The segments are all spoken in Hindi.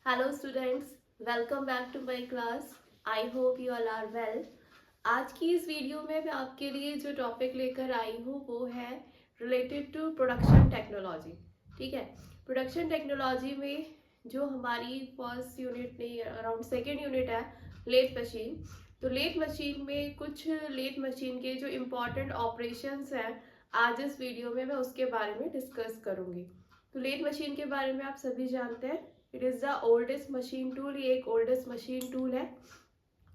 Hello students, welcome back to my class. I hope you all are well. आज की इस वीडियो में मैं आपके लिए जो टॉपिक लेकर आई हूँ वो है रिलेटेड टू प्रोडक्शन टेक्नोलॉजी। ठीक है, प्रोडक्शन टेक्नोलॉजी में जो हमारी फर्स्ट यूनिट नहीं अराउंड सेकेंड यूनिट है लेथ मशीन। तो लेथ मशीन में कुछ लेथ मशीन के जो इम्पोर्टेंट ऑपरेशंस हैं आज इस वीडियो में मैं उसके बारे में डिस्कस करूँगी। तो लेथ मशीन के बारे में आप सभी जानते हैं, it is the oldest machine tool. ये एक ओल्डेस्ट मशीन टूल है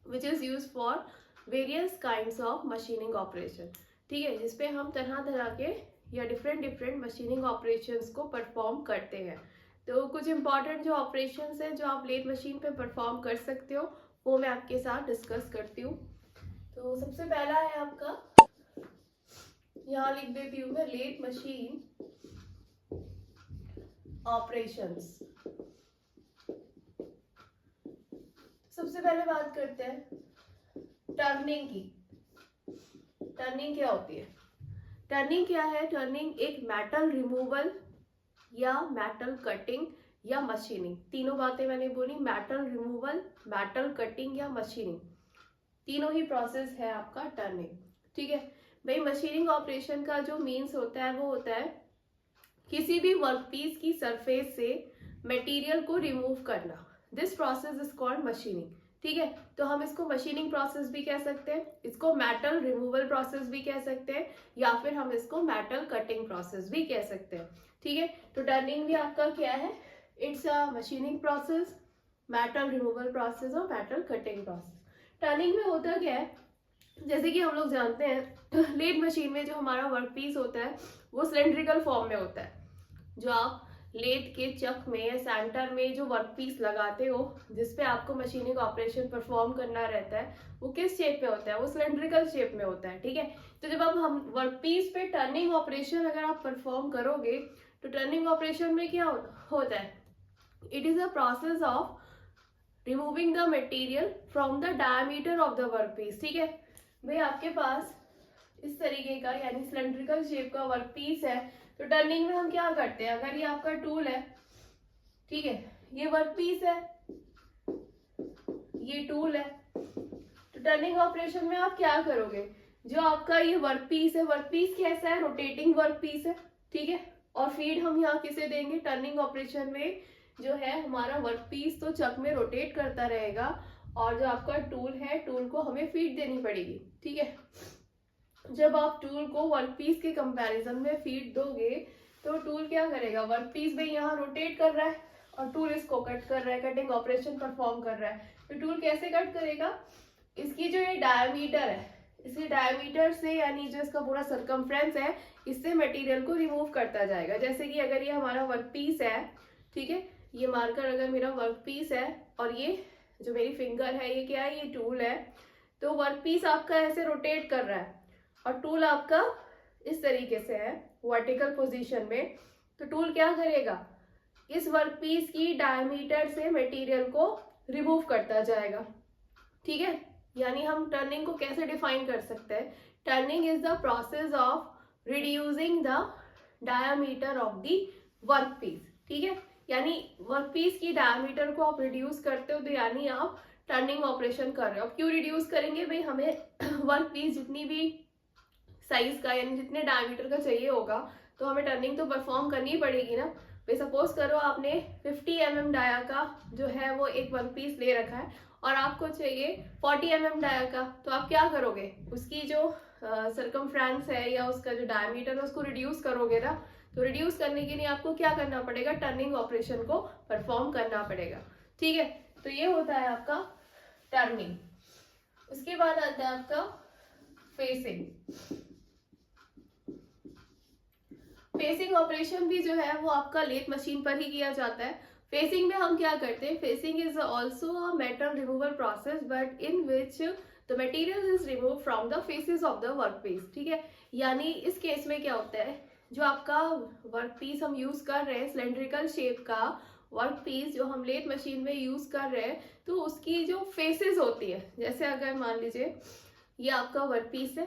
which is use for various kinds of machining operation. ठीक है, जिसपे हम तरह तरह के या डिफरेंट डिफरेंट मशीनिंग ऑपरेशंस को परफॉर्म करते हैं। तो कुछ इंपॉर्टेंट जो ऑपरेशंस हैं जो आप लेथ मशीन पे परफॉर्म कर सकते हो वो मैं आपके साथ डिस्कस करती हूँ। तो सबसे पहला है आपका, यहाँ लिख देती हूँ मैं, लेथ मशीन ऑपरेशंस। सबसे पहले बात करते हैं टर्निंग की। टर्निंग क्या होती है? टर्निंग क्या है? टर्निंग एक मेटल रिमूवल या मेटल कटिंग या मशीनिंग, तीनों बातें मैंने बोली, मेटल रिमूवल, मेटल कटिंग या मशीनिंग, तीनों ही प्रोसेस है आपका टर्निंग। ठीक है भाई, मशीनिंग ऑपरेशन का जो मीन्स होता है वो होता है किसी भी वर्कपीस की सरफेस से मटेरियल को रिमूव करना। This process is called machining. ठीक है, तो हम इसको मशीनिंग प्रोसेस भी कह सकते हैं, इसको मेटल रिमूवल प्रोसेस भी कह सकते हैं, या फिर हम इसको मेटल कटिंग प्रोसेस भी कह सकते हैं। ठीक है, तो टर्निंग भी आपका क्या है? It's a machining process, metal removal process और मेटल कटिंग प्रोसेस। टर्निंग में होता क्या है, जैसे कि हम लोग जानते हैं लेथ मशीन में जो हमारा वर्क पीस होता है वो सिलेंड्रिकल फॉर्म में होता है। जो आप लेथ के चक में या सेंटर में जो वर्क पीस लगाते हो जिसपे आपको मशीनिंग ऑपरेशन परफॉर्म करना रहता है वो किस शेप में होता है? वो सिलेंड्रिकल शेप में होता है। ठीक है, तो जब अब हम वर्क पीस पे टर्निंग ऑपरेशन अगर आप परफॉर्म करोगे तो टर्निंग ऑपरेशन में क्या होता है? It is a process of removing the material from the diameter of the work piece. ठीक है भाई, आपके पास इस तरीके का यानी सिलेंड्रिकल शेप का वर्क पीस है, तो टर्निंग में हम क्या करते हैं? अगर ये आपका टूल है, ठीक है, ये वर्क पीस है, ये टूल है, तो टर्निंग ऑपरेशन में आप क्या करोगे? जो आपका ये वर्क पीस है, वर्क पीस कैसा है? रोटेटिंग वर्क पीस है। ठीक है, और फीड हम यहाँ किसे देंगे? टर्निंग ऑपरेशन में जो है हमारा वर्क पीस तो चक में रोटेट करता रहेगा और जो आपका टूल है, टूल को हमें फीड देनी पड़ेगी। ठीक है, जब आप टूल को वर्क पीस के कंपैरिजन में फीड दोगे तो टूल क्या करेगा? वर्क पीस भी यहाँ रोटेट कर रहा है और टूल इसको कट कर रहा है, कटिंग ऑपरेशन परफॉर्म कर रहा है। तो टूल कैसे कट करेगा? इसकी जो ये डायमीटर है, इसके डायमीटर से यानी जो इसका पूरा सरकमफ्रेंस है, इससे मटेरियल को रिमूव करता जाएगा। जैसे कि अगर ये हमारा वर्क पीस है, ठीक है, ये मार्कर अगर मेरा वर्क पीस है और ये जो मेरी फिंगर है ये क्या है? ये टूल है। तो वर्क पीस आपका ऐसे रोटेट कर रहा है और टूल आपका इस तरीके से है वर्टिकल पोजीशन में। तो टूल क्या करेगा? इस वर्क पीस की डायमीटर से मटेरियल को रिमूव करता जाएगा। ठीक है, यानी हम टर्निंग को कैसे डिफाइन कर सकते हैं? Turning is the process of reducing the diameter of the work piece. ठीक है, यानी वर्क पीस की डायमीटर को आप रिड्यूस करते हो तो यानी आप टर्निंग ऑपरेशन कर रहे हो। अब क्यों रिड्यूस करेंगे भाई? हमें वर्क पीस जितनी भी साइज का यानी जितने डायमीटर का चाहिए होगा तो हमें टर्निंग तो परफॉर्म करनी पड़ेगी ना भाई। सपोज करो आपने 50 mm डाया का जो है वो एक वर्क पीस ले रखा है और आपको चाहिए 40 mm डाया का, तो आप क्या करोगे? उसकी जो सरकमफ्रेंस है या उसका जो डायमीटर है उसको रिड्यूस करोगे ना। तो रिड्यूस करने के लिए आपको क्या करना पड़ेगा? टर्निंग ऑपरेशन को परफॉर्म करना पड़ेगा। ठीक है, तो ये होता है आपका टर्निंग। उसके बाद आता है आपका फेसिंग। फेसिंग ऑपरेशन भी जो है वो आपका लेथ मशीन पर ही किया जाता है। फेसिंग में हम क्या करते हैं? Facing is also a metal removal process but in which the material is remove from the faces of the work piece. ठीक है, यानी इस केस में क्या होता है? जो आपका वर्क पीस हम यूज कर रहे हैं, सिलेंड्रिकल शेप का वर्क पीस जो हम लेथ मशीन में यूज कर रहे हैं, तो उसकी जो फेसेस होती है, जैसे अगर मान लीजिए ये आपका वर्क पीस है,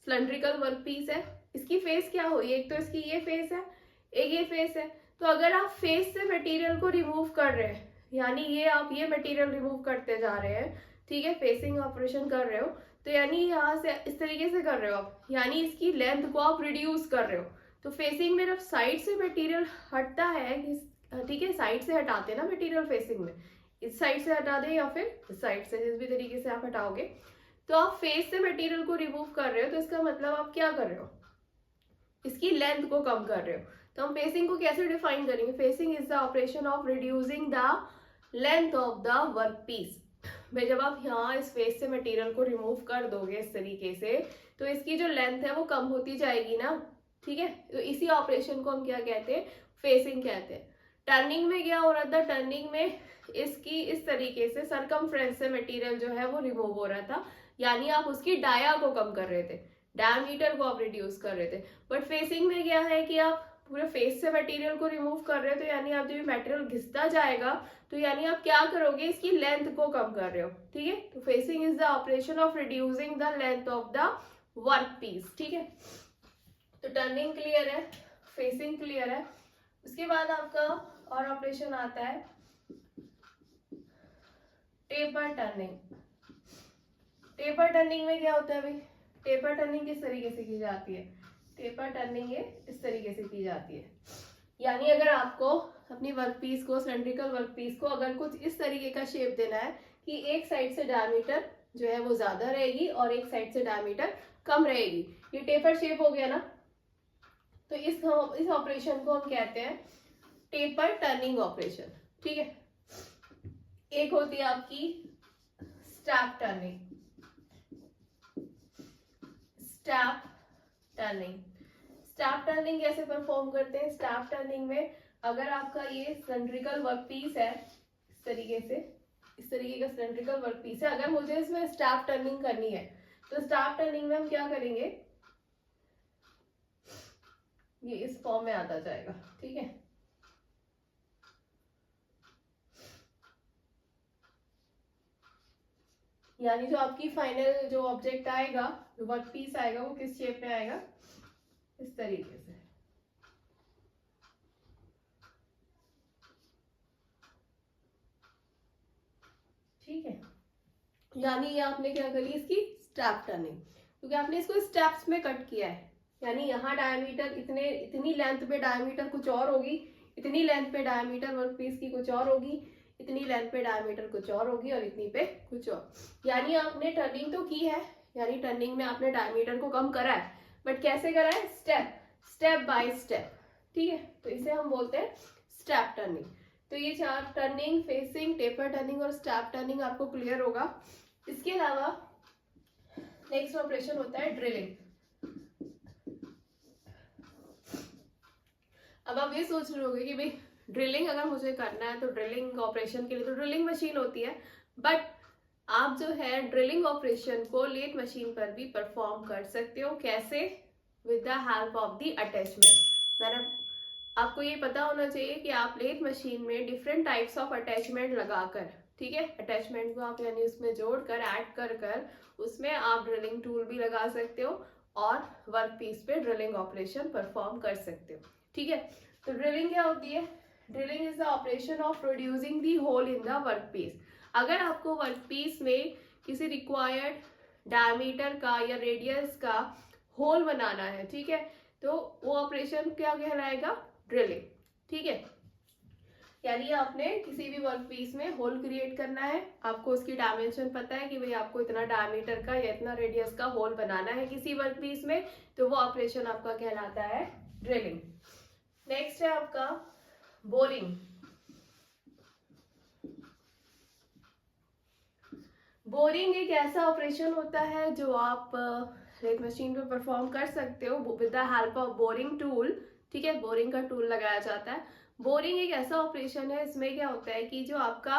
सिलेंड्रिकल वर्क पीस है, इसकी फेस क्या हुई? एक तो इसकी ये फेस है, एक ये फेस है। तो अगर आप फेस से मटेरियल को रिमूव कर रहे हैं यानी ये आप ये मटेरियल रिमूव करते जा रहे हैं, ठीक है, फेसिंग ऑपरेशन कर रहे हो, तो यानी यहाँ से इस तरीके से कर रहे हो आप, यानी इसकी लेंथ को आप रिड्यूस कर रहे हो। तो फेसिंग में जब साइड से मटेरियल हटता है, ठीक है, साइड से हटाते हैं ना मटेरियल फेसिंग में, इस साइड से हटा दें या फिर इस साइड से, जिस भी तरीके से आप हटाओगे, तो आप फेस से मटेरियल को रिमूव कर रहे हो, तो इसका मतलब आप क्या कर रहे हो, इसकी लेंथ को कम कर रहे हो। तो हम फेसिंग को कैसे डिफाइन करेंगे, facing is the operation of reducing the length of the work piece. भाई जब आप यहाँ इस फेस से मटेरियल को रिमूव कर दोगे इस तरीके से, तो इसकी जो लेंथ है वो कम होती जाएगी ना, ठीक है। तो इसी ऑपरेशन को हम क्या कहते हैं, फेसिंग कहते हैं। टर्निंग में क्या हो रहा था, टर्निंग में इसकी इस तरीके से सरकमफ्रेंस से मटेरियल जो है वो रिमूव हो रहा था, यानी आप उसकी डाया को कम कर रहे थे, डायमीटर को आप रिड्यूस कर रहे थे। बट फेसिंग में क्या है कि आप पूरे फेस से मटेरियल को रिमूव कर रहे हो, तो यानी आप जब मटेरियल घिसता जाएगा, तो यानी आप क्या करोगे, इसकी लेंथ को कम कर रहे हो, ठीक है। तो facing is the operation of reducing the length of the work piece, ठीक है। तो टर्निंग क्लियर है, फेसिंग क्लियर है। उसके बाद आपका और ऑपरेशन आता है टेपर टर्निंग। टेपर टर्निंग में क्या होता है भाई, टेपर टर्निंग किस तरीके से की जाती है, टेपर टर्निंग ये इस तरीके से की जाती है, यानी अगर आपको अपनी वर्क पीस को, सिलेंड्रिकल वर्क पीस को अगर कुछ इस तरीके का शेप देना है कि एक साइड से डायमीटर जो है वो ज्यादा रहेगी और एक साइड से डायमीटर कम रहेगी, ये टेपर शेप हो गया ना। तो इस ऑपरेशन को हम कहते हैं टेपर टर्निंग ऑपरेशन, ठीक है। एक होती है आपकी step turning, step turning. Step turning कैसे परफॉर्म करते हैं, स्टेप टर्निंग में अगर आपका ये सिलेंड्रिकल वर्क पीस है इस तरीके से, इस तरीके का सिलेंड्रिकल वर्क पीस है, अगर मुझे इसमें स्टेप टर्निंग करनी है, तो स्टेप टर्निंग में हम क्या करेंगे, ये इस फॉर्म में आता जाएगा, ठीक है। यानी जो आपकी फाइनल जो ऑब्जेक्ट आएगा, जो वर्क पीस आएगा, वो किस शेप में आएगा, इस तरीके से, ठीक है। यानी ये आपने क्या करी, इसकी स्टेप टर्निंग, क्योंकि आपने इसको स्टेप्स में कट किया है, यानी यहाँ डायमीटर इतने, इतनी लेंथ पे डायमीटर कुछ और होगी, इतनी लेंथ पे डायमीटर वर्क पीस की कुछ और होगी, इतनी लेंथ पे डायमीटर कुछ और होगी और इतनी पे कुछ और, यानी आपने टर्निंग तो की है, यानी टर्निंग में आपने डायमीटर को कम करा है, बट कैसे करा है, स्टेप बाय स्टेप, ठीक है। तो इसे हम बोलते हैं स्टेप टर्निंग। तो ये चार, टर्निंग, फेसिंग, टेपर टर्निंग और स्टेप टर्निंग आपको क्लियर होगा। इसके अलावा नेक्स्ट ऑपरेशन होता है ड्रिलिंग। अब आप ये सोच रहे होंगे कि भाई ड्रिलिंग अगर मुझे करना है तो ड्रिलिंग ऑपरेशन के लिए तो ड्रिलिंग मशीन होती है, बट आप जो है ड्रिलिंग ऑपरेशन को लेथ मशीन पर भी परफॉर्म कर सकते हो। कैसे, with the help of the attachment. मैंने आपको ये पता होना चाहिए कि आप लेथ मशीन में डिफरेंट टाइप्स ऑफ अटैचमेंट लगाकर, ठीक है, अटैचमेंट को आप यानी उसमें जोड़कर, ऐड कर उसमें आप ड्रिलिंग टूल भी लगा सकते हो और वर्क पीस पे ड्रिलिंग ऑपरेशन परफॉर्म कर सकते हो, ठीक है। तो ड्रिलिंग क्या होती है, drilling is the operation of producing the hole in the work piece. अगर आपको वर्क पीस में किसी रिक्वायर्ड डायमीटर का या रेडियस का होल बनाना है, ठीक है, तो वो ऑपरेशन क्या कहलाएगा, ड्रिलिंग, ठीक है। यानी आपने किसी भी वर्क पीस में होल क्रिएट करना है, आपको उसकी डायमेंशन पता है कि भाई आपको इतना डायमीटर का या इतना रेडियस का होल बनाना है किसी वर्क पीस में, तो वो ऑपरेशन आपका कहलाता है ड्रिलिंग। नेक्स्ट है आपका बोरिंग। बोरिंग एक ऐसा ऑपरेशन होता है जो आप लेथ मशीन पे परफॉर्म कर सकते हो with the help of boring tool, ठीक है, बोरिंग का टूल लगाया जाता है। बोरिंग एक ऐसा ऑपरेशन है, इसमें क्या होता है कि जो आपका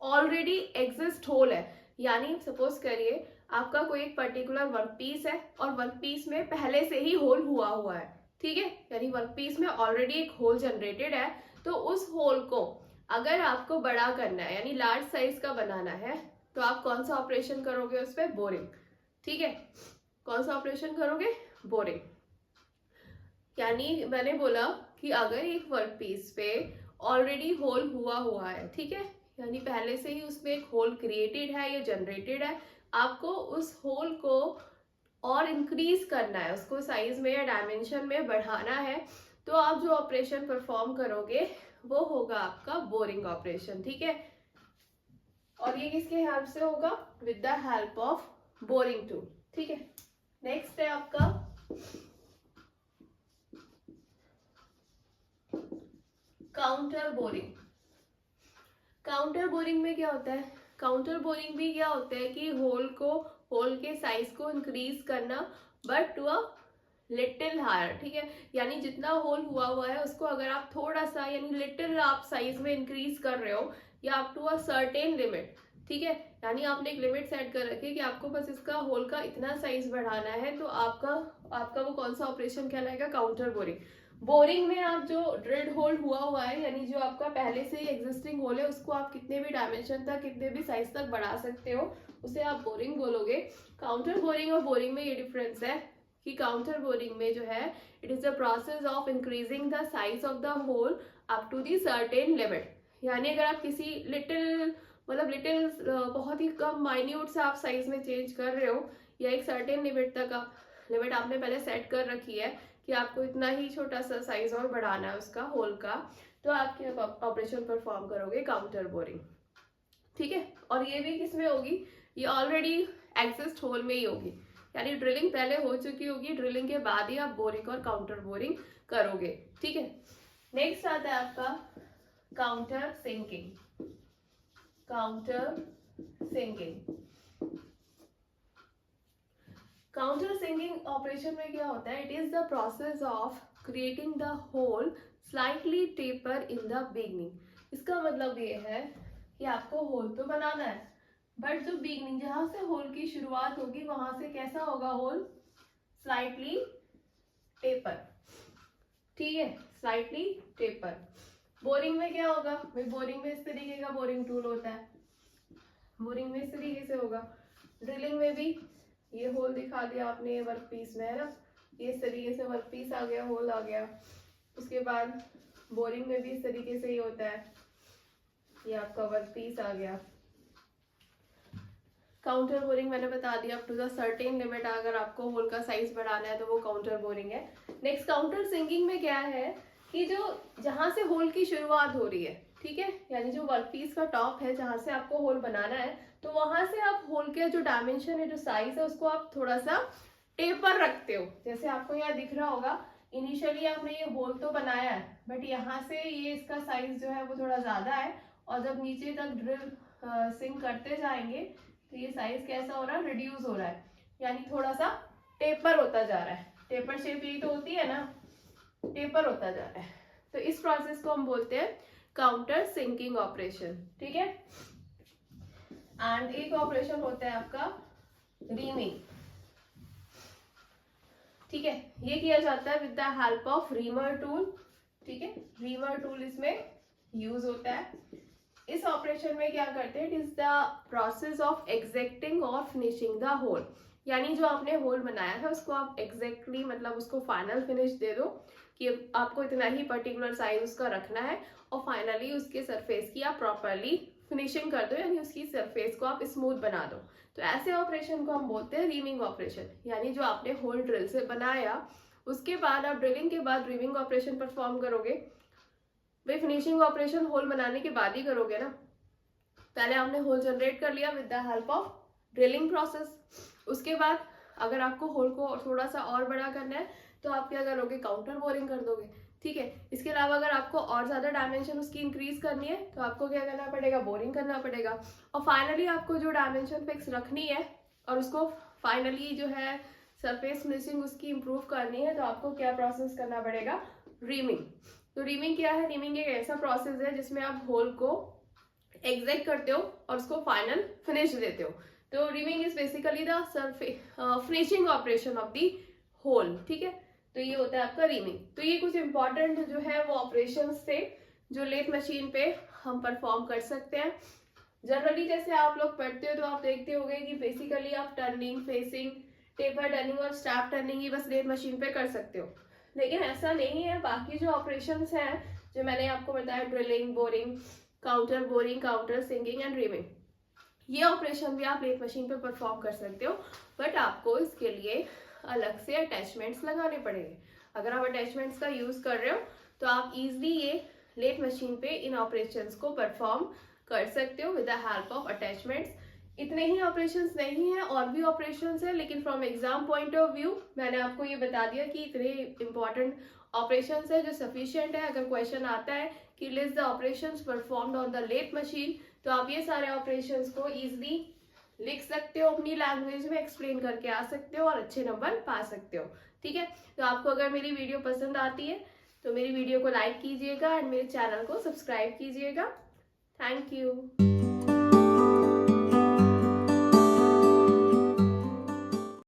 ऑलरेडी एग्जिस्ट होल है, यानी सपोज करिए आपका कोई एक पर्टिकुलर वर्क पीस है और वर्क पीस में पहले से ही होल हुआ है, ठीक है, यानी वर्क पीस में ऑलरेडी एक होल जनरेटेड है, तो उस होल को अगर आपको बड़ा करना है यानी लार्ज साइज का बनाना है, तो आप कौन सा ऑपरेशन करोगे उस पर, बोरिंग, ठीक है। कौन सा ऑपरेशन करोगे, बोरिंग। यानी मैंने बोला कि अगर एक वर्क पीस पे ऑलरेडी होल हुआ है, ठीक है, यानी पहले से ही उसमें एक होल क्रिएटेड है या जनरेटेड है, आपको उस होल को और इंक्रीज करना है, उसको साइज में या डायमेंशन में बढ़ाना है, तो आप जो ऑपरेशन परफॉर्म करोगे वो होगा आपका बोरिंग ऑपरेशन। ठीक है, और ये किसके हेल्प से होगा? With the help of boring tool. ठीक है, नेक्स्ट है आपका काउंटर बोरिंग। काउंटर बोरिंग में क्या होता है? काउंटर बोरिंग भी क्या होता है कि होल के साइज को इंक्रीज करना, but to a little higher. ठीक है, यानी जितना होल हुआ है उसको अगर आप थोड़ा सा यानी लिटिल आप साइज में इंक्रीज कर रहे हो, या up to a certain limit. ठीक है, यानी आपने एक लिमिट सेट कर रखी है कि आपको बस इसका होल का इतना साइज बढ़ाना है, तो आपका वो कौन सा ऑपरेशन कहलाएगा? Counter boring. बोरिंग में आप जो ड्रिल्ड होल हुआ है, यानी जो आपका पहले से ही एग्जिस्टिंग होल है, उसको आप कितने भी डायमेंशन तक, कितने भी साइज तक बढ़ा सकते हो, उसे आप बोरिंग बोलोगे। काउंटर बोरिंग और बोरिंग में ये डिफरेंस है कि काउंटर बोरिंग में जो है, it is the process of increasing the size of the hole up to the certain limit. यानी अगर आप किसी लिटिल बहुत ही कम माइन्यूट से आप साइज में चेंज कर रहे हो, या एक सर्टेन लिमिट तक लिमिट आपने पहले सेट कर रखी है कि आपको इतना ही छोटा सा साइज और बढ़ाना है उसका होल का, तो आप क्या ऑपरेशन परफॉर्म करोगे? Counter boring. ठीक है, और ये भी किस में होगी? ये ऑलरेडी एग्जिस्ट होल में ही होगी, यानी ड्रिलिंग पहले हो चुकी होगी, ड्रिलिंग के बाद ही आप बोरिंग और काउंटर बोरिंग करोगे। ठीक है, नेक्स्ट आता है आपका counter sinking. Counter sinking counter sinking operation में क्या होता है? It is the process of creating the hole slightly taper in the beginning. इसका मतलब ये है कि आपको होल तो बनाना है, बट जो बिगनिंग, जहां से होल की शुरुआत होगी, वहां से कैसा होगा होल? Slightly taper. ठीक है, स्लाइटली टेपर। बोरिंग में क्या होगा भाई? बोरिंग में इस तरीके का बोरिंग टूल होता है, बोरिंग में इस तरीके से होगा। ड्रिलिंग में भी ये होल दिखा दिया आपने वर्क पीस में, है ना, ये इस तरीके से वर्क पीस आ गया, होल आ गया। उसके बाद बोरिंग में भी इस तरीके से ही होता है, ये आपका वर्क पीस आ गया। काउंटर बोरिंग मैंने बता दिया, up to the certain limit अगर आपको होल का साइज बढ़ाना है तो वो काउंटर बोरिंग है। नेक्स्ट काउंटर सिंकिंग में क्या है कि जो जहां से होल की शुरुआत हो रही है, ठीक है, यानी जो वर्क पीस का टॉप है जहां से आपको होल बनाना है, तो वहां से आप होल के जो डायमेंशन है, जो साइज है, उसको आप थोड़ा सा टेपर रखते हो। जैसे आपको यहाँ दिख रहा होगा, इनिशियली आपने ये होल तो बनाया है, बट यहाँ से ये इसका साइज जो है वो थोड़ा ज्यादा है, और जब नीचे तक ड्रिल सिंक करते जाएंगे तो ये साइज कैसा हो रहा है? रिड्यूस हो रहा है, यानी थोड़ा सा टेपर होता जा रहा है। टेपर शेप यही तो होती है ना, टेपर होता जा रहा है। तो इस प्रोसेस को हम बोलते हैं काउंटर सिंकिंग ऑपरेशन। ठीक है, एंड एक ऑपरेशन होता है आपका रीमिंग। ठीक है, ये किया जाता है with the help of reamer tool. ठीक है, रीमर टूल इसमें यूज होता है। इस ऑपरेशन में क्या करते हैं? It is the process of एग्जैक्टिंग और फिनिशिंग द होल, यानी जो आपने होल बनाया है उसको आप एग्जैक्टली मतलब उसको फाइनल फिनिश दे दो कि आपको इतना ही पर्टिकुलर साइज उसका रखना है, और फाइनली उसके सरफेस की आप प्रॉपरली फिनिशिंग कर दो, यानी उसकी सरफेस को आप स्मूथ बना दो। तो ऐसे ऑपरेशन को हम बोलते हैं रीमिंग ऑपरेशन। यानी जो आपने होल ड्रिल से बनाया, उसके बाद आप ड्रिलिंग के बाद रीमिंग ऑपरेशन परफॉर्म करोगे। भाई फिनिशिंग ऑपरेशन होल बनाने के बाद ही करोगे ना, पहले आपने होल जनरेट कर लिया with the help of drilling process. उसके बाद अगर आपको होल को थोड़ा सा और बड़ा करना है तो आप क्या करोगे? काउंटर बोरिंग कर दोगे। ठीक है, इसके अलावा अगर आपको और ज्यादा डायमेंशन उसकी इंक्रीज करनी है तो आपको क्या करना पड़ेगा? बोरिंग करना पड़ेगा। और फाइनली आपको जो डायमेंशन फिक्स रखनी है और उसको फाइनली जो है सरफेस फिनिशिंग उसकी इंप्रूव करनी है, तो आपको क्या प्रोसेस करना पड़ेगा? रीमिंग। तो रीमिंग क्या है? रीमिंग एक ऐसा प्रोसेस है जिसमें आप होल को एग्जैक्ट करते हो और उसको फाइनल फिनिश देते हो। तो reaming is basically the finishing operation of the hole. ठीक है, तो ये होता है आपका रीमिंग। तो ये कुछ इंपॉर्टेंट जो है वो ऑपरेशंस थे जो लेथ मशीन पे हम परफॉर्म कर सकते हैं। जनरली जैसे आप लोग पढ़ते हो तो आप देखते होंगे कि बेसिकली आप टर्निंग, फेसिंग, टेपर टर्निंग और स्ट्रैप टर्निंग ही बस लेथ मशीन पे कर सकते हो, लेकिन ऐसा नहीं है। बाकी जो ऑपरेशंस हैं जो मैंने आपको बताया, drilling, boring, counter boring, counter sinking and reaming. ये ऑपरेशन भी आप लेथ मशीन पे परफॉर्म कर सकते हो, बट आपको इसके लिए अलग से अटैचमेंट्स लगाने पड़ेंगे। अगर आप अटैचमेंट्स का यूज कर रहे हो तो आप इजिली ये लेथ मशीन पे इन ऑपरेशंस को परफॉर्म कर सकते हो with the help of attachments. इतने ही ऑपरेशंस नहीं है, और भी ऑपरेशंस है, लेकिन from exam point of view मैंने आपको ये बता दिया कि इतने इंपॉर्टेंट ऑपरेशंस है जो सफिशिएंट है। अगर क्वेश्चन आता है कि list the operations performed on the lathe machine, तो आप ये सारे ऑपरेशंस को इजिली लिख सकते हो, अपनी लैंग्वेज में एक्सप्लेन करके आ सकते हो और अच्छे नंबर पा सकते हो। ठीक है, तो आपको अगर मेरी वीडियो पसंद आती है तो मेरी वीडियो को लाइक कीजिएगा एंड मेरे चैनल को सब्सक्राइब कीजिएगा। Thank you.